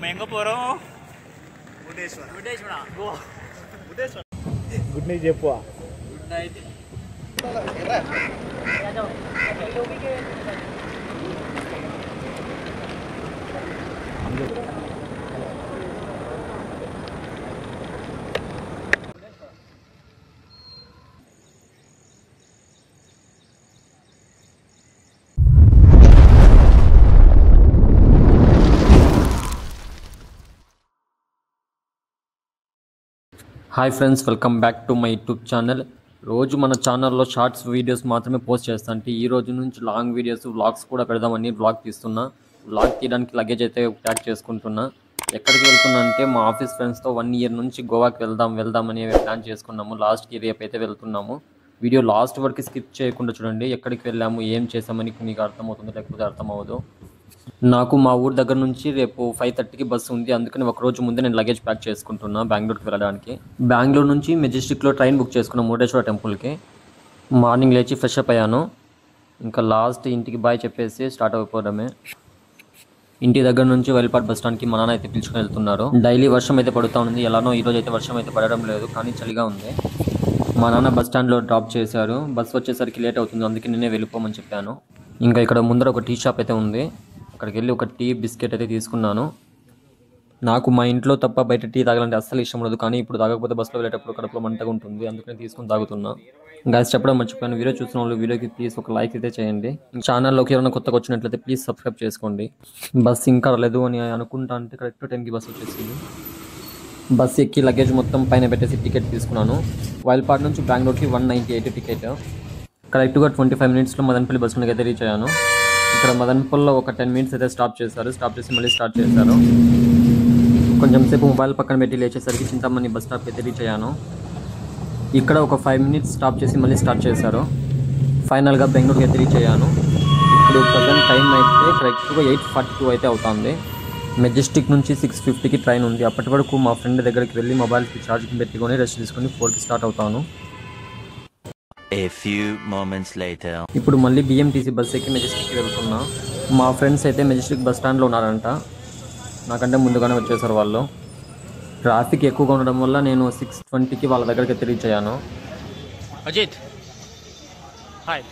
நம்ம எங்க போறோம்? ముడేశ్వర గో ముడేశ్వర గుడ్ నైట్ చెప్పు. Good night. Hi friends, welcome back to my YouTube channel. రోజు మన ఛానల్లో షార్ట్స్ వీడియోస్ మాత్రమే పోస్ట్ చేస్తాను. ఈ రోజు నుంచి లాంగ్ వీడియోస్ వ్లాగ్స్ కూడా పెడదామని వ్లాగ్ తీస్తున్నా. వ్లాగ్ తీయడానికి లగేజ్ అయితే ప్యాక్ చేసుకుంటున్నా. ఎక్కడికి వెళ్తున్నా అంటే మా ఆఫీస్ ఫ్రెండ్స్తో 1 year నుంచి గోవాకి వెళ్దామని ప్లాన్ చేసుకున్నాము. లాస్ట్కి రేపు అయితే వెళ్తున్నాము. వీడియో లాస్ట్ వరకు స్కిప్ చేయకుండా చూడండి. ఎక్కడికి వెళ్ళాము, ఏం చేసామని మీకు అర్థమవుతుంది, లేకపోతే అర్థం అవ్వదు. నాకు మా ఊరు దగ్గర నుంచి రేపు 5:30కి బస్సు ఉంది. అందుకని ఒకరోజు ముందే నేను లగేజ్ ప్యాక్ చేసుకుంటున్నా బెంగళూరుకి వెళ్ళడానికి. బెంగళూరు నుంచి మెజెస్టిక్లో ట్రైన్ బుక్ చేసుకున్నాను మురుడేశ్వర టెంపుల్కి. మార్నింగ్ లేచి ఫ్రెష్ అప్ అయ్యాను. ఇంకా లాస్ట్ ఇంటికి బాయ్ చెప్పేసి స్టార్ట్ అయిపోవడమే. ఇంటి దగ్గర నుంచి వైల్పాడ్ బస్ స్టాండ్కి మా నాన్న అయితే పిలుచుకొని వెళ్తున్నారు. డైలీ వర్షం అయితే పడుతూ ఉంది. ఎలానో ఈరోజు అయితే వర్షం అయితే పడడం లేదు, కానీ చలిగా ఉంది. మా నాన్న బస్ స్టాండ్లో డ్రాప్ చేశారు. బస్ వచ్చేసరికి లేట్ అవుతుంది, అందుకే నేనే వెళ్ళిపోమని చెప్పాను. ఇంకా ఇక్కడ ముందర ఒక టీ షాప్ అయితే ఉంది. అక్కడికి వెళ్ళి ఒక టీ బిస్కెట్ అయితే తీసుకున్నాను. నాకు మా ఇంట్లో తప్ప బయట టీ తాగాలంటే అస్సలు ఇష్టం ఉండదు, కానీ ఇప్పుడు తాగకపోతే బస్సులో వెళ్ళేటప్పుడు కడుపులో మంటగా ఉంటుంది, అందుకని తీసుకుని తాగుతున్నా. గాయస్ చెప్పడం మర్చిపోయాను, వీడియో చూసిన వాళ్ళు వీడియోకి ప్లీజ్ ఒక లైక్ అయితే చేయండి. ఛానల్లోకి ఎవరైనా కొత్తగా వచ్చినట్లయితే ప్లీజ్ సబ్స్క్రైబ్ చేసుకోండి. బస్ ఇంకా రాలేదు అని అనుకుంటా అంటే కరెక్ట్ టైంకి బస్ వచ్చేసింది. బస్ ఎక్కి లగేజ్ మొత్తం పైన పెట్టేసి టికెట్ తీసుకున్నాను. వైల్పాడ్ నుంచి బెంగళూరుకి 198 టికెట్. కరెక్ట్గా 25 minutesలో మదనపల్లి బస్ స్టాండ్కి అయితే రీచ్ అయ్యాను. ఇక్కడ మదనపల్లిలో ఒక 10 minutes అయితే స్టాప్ చేశారు. స్టాప్ చేసి మళ్ళీ స్టార్ట్ చేశారు. కొంచెం సేపు మొబైల్ పక్కన పెట్టి లేచేసరికి చింతామణి బస్ స్టాప్కి అయితే రీచ్ అయ్యాను. ఇక్కడ ఒక 5 minutes స్టాప్ చేసి మళ్ళీ స్టార్ట్ చేశారు. ఫైనల్గా బెంగళూరుకి అయితే రీచ్ అయ్యాను. ఇప్పుడు ప్రజెంట్ టైం అయితే కరెక్ట్గా 8:42 అయితే అవుతుంది. మెజెస్టిక్ నుంచి 6:50కి ట్రైన్ ఉంది. అప్పటి వరకు మా ఫ్రెండ్ దగ్గరికి వెళ్ళి మొబైల్కి ఛార్జింగ్ పెట్టుకొని రెస్ట్ తీసుకొని 4కి స్టార్ట్ అవుతాను. A few moments later. ఇప్పుడు మళ్ళీ BMTC బస్ ఎక్కి మెజెస్టిక్కి వెళ్తున్నా. మా ఫ్రెండ్స్ అయితే మెజెస్టిక్ బస్ స్టాండ్లో ఉన్నారంట. నాకంటే ముందుగానే వచ్చేసారు వాళ్ళు. ట్రాఫిక్ ఎక్కువగా ఉండడం వల్ల నేను 6:20కి వాళ్ళ దగ్గరికి అయితే రీచ్ అయ్యాను. అజిత్ హాయ్.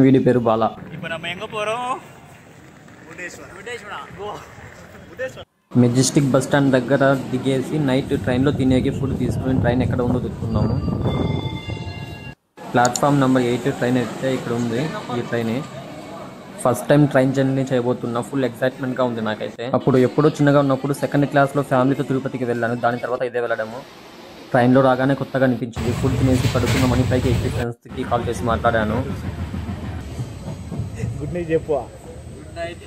వీడి పేరు బాలా. ఇప్పుడు நம்ம எங்க போறோம்? ముడేశ్వర గో ముడేశ్వర మెజెస్టిక్ బస్ స్టాండ్ దగ్గర దిగేసి నైట్ ట్రైన్లో తినేకి ఫుడ్ తీసుకుని ట్రైన్ ఎక్కడ ఉందో దిక్కున్నాము. ప్లాట్ఫామ్ నెంబర్ 8 ట్రైన్ అయితే ఇక్కడ ఉంది. ఈ ట్రైనే ఫస్ట్ టైం ట్రైన్ జర్నీ చేయబోతున్నా. ఫుల్ ఎక్సైట్మెంట్గా ఉంది నాకైతే. అప్పుడు ఎప్పుడో చిన్నగా ఉన్నప్పుడు 2nd క్లాస్లో ఫ్యామిలీతో తిరుపతికి వెళ్ళాను. దాని తర్వాత ఇదే వెళ్ళడము. ట్రైన్లో రాగానే కొత్తగా అనిపించింది. ఫుడ్ తినేసి పడుకున్నామని పైకి ఎక్కి ఫ్రెండ్స్కి కాల్ చేసి మాట్లాడాను. గుడ్ నైట్ చెప్పు. Good night.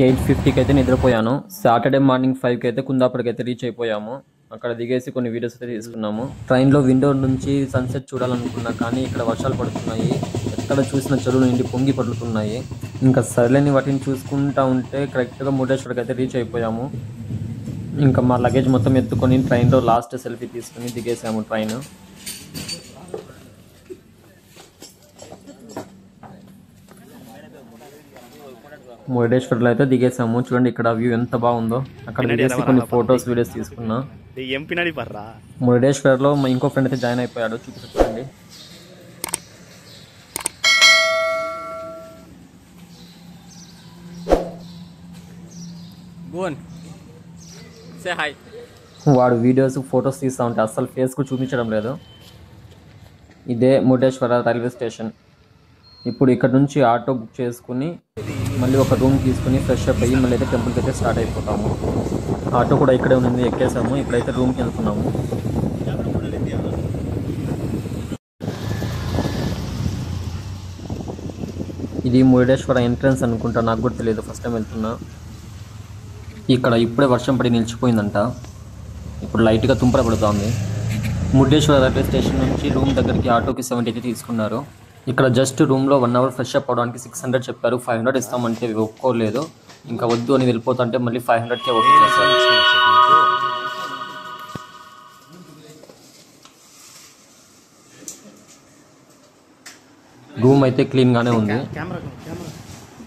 8:50కి అయితే నిద్రపోయాను. సాటర్డే మార్నింగ్ 5కి అయితే కుందాపూర్కి అయితే రీచ్ అయిపోయాము. అక్కడ దిగేసి కొన్ని వీడియోస్ అయితే తీసుకున్నాము. ట్రైన్లో విండో నుంచి సన్సెట్ చూడాలనుకున్నా, కానీ ఇక్కడ వర్షాలు పడుతున్నాయి. ఎక్కడ చూసిన చెరువులు నిండి పొంగి పడుతున్నాయి. ఇంకా సర్లేని వాటిని చూసుకుంటా ఉంటే కరెక్ట్గా మురుడేశ్వర్కి అయితే రీచ్ అయిపోయాము. ఇంకా మా లగేజ్ మొత్తం ఎత్తుకొని ట్రైన్లో లాస్ట్ సెల్ఫీ తీసుకుని దిగేసాము ట్రైన్. మురుడేశ్వర్లో అయితే దిగేసాము. చూడండి ఇక్కడ వ్యూ ఎంత బాగుందో. అక్కడ దిగేసి కొన్ని ఫొటోస్ వీడియోస్ తీసుకున్నా. ఏం పినాడి పర్రా. మురుడేశ్వర్లో మా ఇంకో ఫ్రెండ్ అయితే జాయిన్ అయిపోయాడు. చూపించండి. Gone say hi. వాడు వీడియోస్ ఫొటోస్ తీస్తూ ఉంటే అస్సలు ఫేస్కు చూపించడం లేదు. ఇదే మురుడేశ్వర రైల్వే స్టేషన్. ఇప్పుడు ఇక్కడ నుంచి ఆటో బుక్ చేసుకుని మళ్ళీ ఒక రూమ్ తీసుకుని ఫ్రెష్ అప్ అయ్యి మళ్ళీ అయితే టెంపుల్కి అయితే స్టార్ట్ అయిపోతాము. ఆటో కూడా ఇక్కడే ఉంది, ఎక్కేసాము. ఇప్పుడైతే రూమ్కి వెళ్తున్నాము. ఇది మురుడేశ్వర ఎంట్రన్స్ అనుకుంటా, నాకు కూడా తెలియదు, ఫస్ట్ టైం వెళ్తున్నా. ఇక్కడ ఇప్పుడే వర్షం పడి నిలిచిపోయిందంట. ఇప్పుడు లైట్గా తుంపర పడుతుంది. మురుడేశ్వర రైల్వే స్టేషన్ నుంచి రూమ్ దగ్గరికి ఆటోకి 70 అయితే తీసుకున్నారు. ఇక్కడ జస్ట్ రూమ్లో 1 hour ఫ్రెష్ అప్ అవడానికి 600 చెప్పారు. 500 ఇస్తామంటే ఒప్పుకోలేదు. ఇంకా వద్దు అని వెళ్ళిపోతుంటే మళ్ళీ 500కే ఓకే చేశారు. రూమ్ అయితే క్లీన్గానే ఉంది. ಕ್ಯಾಮ್ರಾ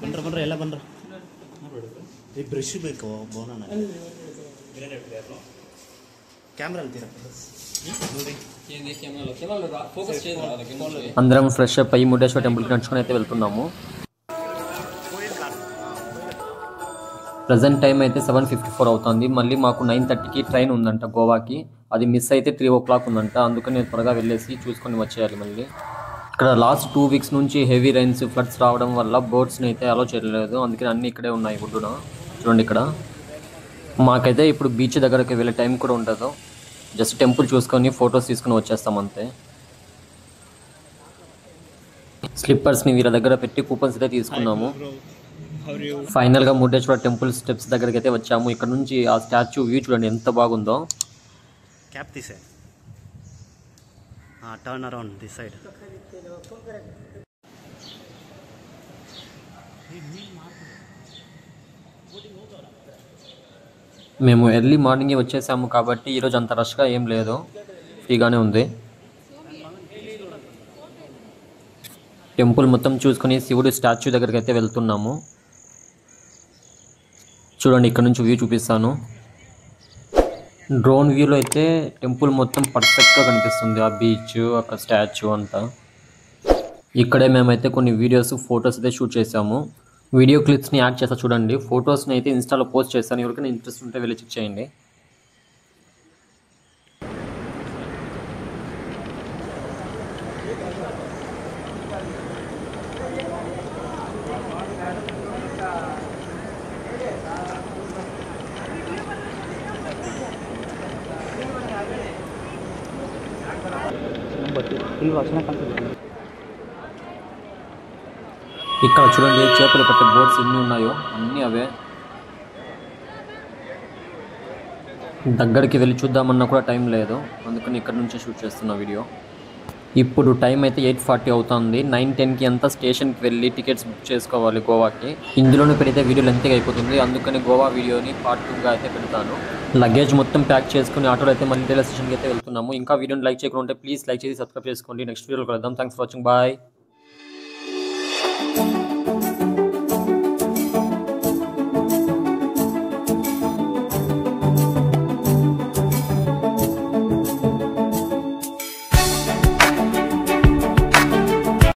ಬಂದ್ರ ಎಲ್ಲ ಬಂದ್ರ ಈ ಬ್ರಷ್ ಬೇಕು ಬೋನ ಕ್ಯಾಮ್ರಾ ಅಂತೀರ అందరం ఫ్రెష్ అప్ అయ్యి మురుడేశ్వర టెంపుల్కి నడుచుకొని అయితే వెళ్తున్నాము. ప్రజెంట్ టైం అయితే 7:54 అవుతుంది. మళ్ళీ మాకు 9:30కి ట్రైన్ ఉందంట గోవాకి. అది మిస్ అయితే 3 o'clock ఉందంట. అందుకని నేను త్వరగా వెళ్ళేసి చూసుకొని వచ్చేయాలి. మళ్ళీ ఇక్కడ లాస్ట్ 2 weeks నుంచి హెవీ రైన్స్ ఫ్లడ్స్ రావడం వల్ల బోట్స్ని అయితే అలో చేయలేదు. అందుకని అన్నీ ఇక్కడే ఉన్నాయి ఒడ్డున. చూడండి ఇక్కడ మాకైతే ఇప్పుడు బీచ్ దగ్గరకి వెళ్ళే టైం కూడా ఉండదు. జస్ట్ టెంపుల్ చూసుకొని ఫొటోస్ తీసుకొని వచ్చేస్తాం అంతే. స్లిప్పర్స్ని వీళ్ళ దగ్గర పెట్టి కూపన్స్ అయితే తీసుకున్నాము. ఫైనల్గా మురుడేశ్వర టెంపుల్ స్టెప్స్ దగ్గరికి అయితే వచ్చాము. ఇక్కడ నుంచి ఆ స్టాచ్యూ వ్యూ చూడండి ఎంత బాగుందో. క్యాప్ తీసే టర్న్ అరౌండ్ దిస్ సైడ్. మేము ఎర్లీ మార్నింగే వచ్చేసాము కాబట్టి ఈరోజు అంత రష్గా ఏం లేదు, ఫ్రీగానే ఉంది. టెంపుల్ మొత్తం చూసుకొని శివుడి స్టాచ్యూ దగ్గరికి అయితే వెళ్తున్నాము. చూడండి ఇక్కడ నుంచి వ్యూ చూపిస్తాను. డ్రోన్ వ్యూలో అయితే టెంపుల్ మొత్తం పర్ఫెక్ట్గా కనిపిస్తుంది. ఆ బీచ్ అక్కడ స్టాచ్యూ అంతా. ఇక్కడే మేమైతే కొన్ని వీడియోస్ ఫొటోస్ అయితే షూట్ చేసాము. వీడియో క్లిప్స్ని యాడ్ చేస్తా చూడండి. ఫొటోస్ని అయితే ఇన్స్టాలో పోస్ట్ చేస్తాను. ఎవరికైనా ఇంట్రెస్ట్ ఉంటే వెళ్ళి చెక్ చేయండి. ఇక్కడ చూడండి చేపలు పట్టే బోట్స్ ఎన్ని ఉన్నాయో, అన్నీ అవే. దగ్గరికి వెళ్ళి చూద్దామన్నా కూడా టైం లేదు, అందుకని ఇక్కడ నుంచే షూట్ చేస్తున్న వీడియో. ఇప్పుడు టైం అయితే 8:40 అవుతుంది. 9:10కి అంతా స్టేషన్కి వెళ్ళి టికెట్స్ బుక్ చేసుకోవాలి గోవాకి. ఇందులోనే పెడితే వీడియో లెంత్గా అయిపోతుంది, అందుకని గోవా వీడియోని పార్ట్ 2గా అయితే పెడతాను. లగేజ్ మొత్తం ప్యాక్ చేసుకుని ఆటోలో అయితే మళ్ళీ రైల్వే స్టేషన్కి అయితే వెళ్తున్నాము. ఇంకా వీడియోని లైక్ చేయకుండా ఉంటే ప్లీజ్ లైక్ చేసి సబ్స్క్రైబ్ చేసుకోండి. నెక్స్ట్ వీడియోలో కలుద్దాం. Thanks for watching. బాయ్.